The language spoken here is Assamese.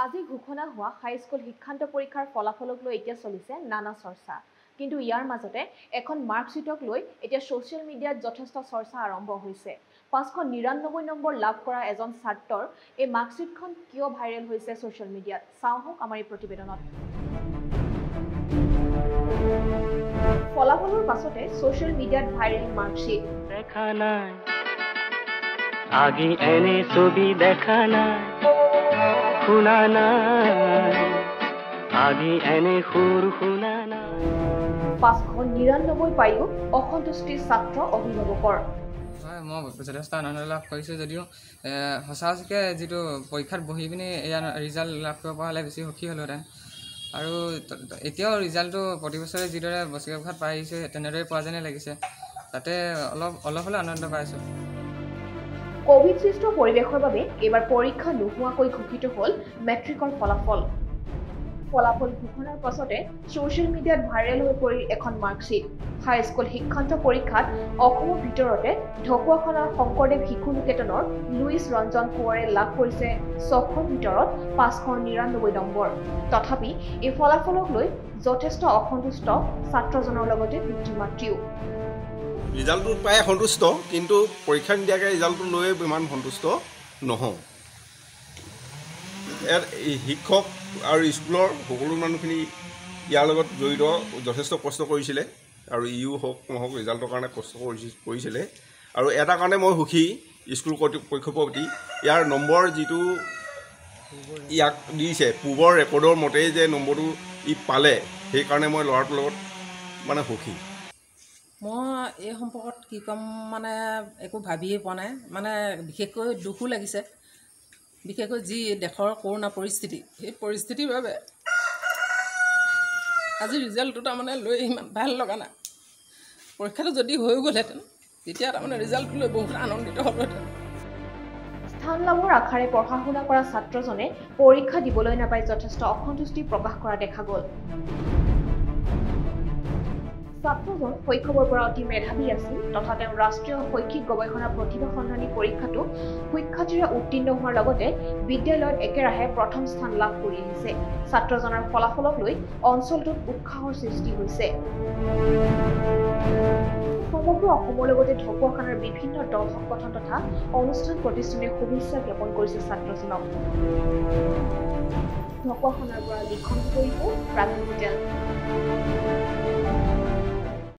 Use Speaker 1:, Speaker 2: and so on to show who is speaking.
Speaker 1: আজি ঘোষণা হোৱা হাইস্কুল শিক্ষান্ত পৰীক্ষাৰ ফলাফলক লৈ এতিয়া চলিছে নানা চৰ্চা। কিন্তু ইয়াৰ মাজতে এখন মাৰ্কশ্বিটক লৈ এতিয়া ছ'চিয়েল মিডিয়াত যথেষ্ট চৰ্চা আৰম্ভ হৈছে। 599 নম্বৰ লাভ কৰা এজন ছাত্ৰৰ এই মাৰ্কশ্বিটখন কিয় ভাইৰেল হৈছে ছ'চিয়েল মিডিয়াত, চাওঁ হওক আমাৰ এই প্ৰতিবেদনত। ফলাফলৰ পাছতে ছ'চিয়েল মিডিয়াত ভাইৰেল মাৰ্কশ্বিট।
Speaker 2: দেখা নাই আগে এনে ছবি দেখা নাই, শুনা নাই আগে এনে সুৰ শুনা নাই।
Speaker 1: 599 পায়ো অসন্তুষ্টি ছাত্ৰ অভিভাৱকৰ।
Speaker 3: মই যথেষ্ট আনন্দ লাভ কৰিছোঁ যদিও সঁচাকৈ যিটো পৰীক্ষাত বহি পিনি এয়া ৰিজাল্ট লাভ কৰিব পৰা হ'লে বেছি সুখী হ'লোহেঁতেন। আৰু এতিয়াও ৰিজাল্টটো প্ৰতি বছৰে যিদৰে বছৰীয়া পৰীক্ষাত পাই আহিছোঁ তেনেদৰে পোৱা যেনেই লাগিছে, তাতে অলপ হ'লেও আনন্দ পাইছোঁ।
Speaker 1: কোভিড সৃষ্ট পৰিৱেশৰ বাবে এইবাৰ পৰীক্ষা নোহোৱাকৈ ঘোষিত হ'ল মেট্ৰিকৰ ফলাফল। ফলাফল ঘোষণাৰ পাছতে ছ'চিয়েল মিডিয়াত ভাইৰেল হৈ পৰিল এখন মাৰ্কশ্বিট। হাইস্কুল শিক্ষান্ত পৰীক্ষাত অসমৰ ভিতৰতে ঢকুৱাখানাৰ শংকৰদেৱ শিশু নিকেতনৰ লুইচ ৰঞ্জন কোঁৱৰে লাভ কৰিছে 600ৰ ভিতৰত 599 নম্বৰ। তথাপি এই ফলাফলক লৈ যথেষ্ট অসন্তুষ্ট ছাত্ৰজনৰ লগতে পিতৃ মাতৃও।
Speaker 4: ৰিজাল্টটো প্ৰায় সন্তুষ্ট, কিন্তু পৰীক্ষা নিদিয়াকৈ ৰিজাল্টটো লৈ ইমান সন্তুষ্ট নহওঁ। ইয়াত শিক্ষক আৰু স্কুলৰ সকলো মানুহখিনি ইয়াৰ লগত জড়িত, যথেষ্ট কষ্ট কৰিছিলে আৰু ইও হওক নহওক ৰিজাল্টৰ কাৰণে কষ্ট কৰিছিলে। আৰু এটা কাৰণে মই সুখী স্কুল কৰ্তৃপক্ষৰ প্ৰতি, ইয়াৰ নম্বৰ যিটো ইয়াক দিছে পূৰ্বৰ ৰেকৰ্ডৰ মতেই যে নম্বৰটো ই পালে, সেইকাৰণে মই ল'ৰাটোৰ লগত মানে সুখী।
Speaker 5: মই এই সম্পৰ্কত কি ক'ম মানে একো ভাবিয়েই পোৱা নাই, মানে বিশেষকৈ দুখো লাগিছে। বিশেষকৈ যি দেশৰ কৰোণা পৰিস্থিতি, সেই পৰিস্থিতিৰ বাবে আজি ৰিজাল্টটো তাৰমানে লৈ ইমান ভাল লগা নাই। পৰীক্ষাটো যদি হৈ গ'লহেঁতেন তেতিয়া তাৰমানে ৰিজাল্টটো লৈ বহুত আনন্দিত হ'লোহেঁতেন।
Speaker 1: স্থান লাভৰ আশাৰে পঢ়া শুনা কৰা ছাত্ৰজনে পৰীক্ষা দিবলৈ নাপাই যথেষ্ট অসন্তুষ্টি প্ৰকাশ কৰা দেখা গ'ল। ছাত্ৰজন শৈশৱৰ পৰা অতি মেধাৱী আছিল তথা তেওঁ ৰাষ্ট্ৰীয় শৈক্ষিক গৱেষণা প্ৰতিভা সন্ধানী পৰীক্ষাটো সুখ্যাতিৰে উত্তীৰ্ণ হোৱাৰ লগতে বিদ্যালয়ত একেৰাহে প্ৰথম স্থান লাভ কৰি আহিছে। ছাত্ৰজনৰ ফলাফলক লৈ অঞ্চলটোত উৎসাহৰ সৃষ্টি হৈছে। সমগ্ৰ অসমৰ লগতে ঢকুৱাখানাৰ বিভিন্ন দল সংগঠন তথা অনুষ্ঠান প্ৰতিষ্ঠানে শুভেচ্ছা জ্ঞাপন কৰিছে ছাত্ৰজনক। ঢকুৱাখানাৰ পৰা লিখন ৰিপৰ্ট প্ৰাগজ্যোতি।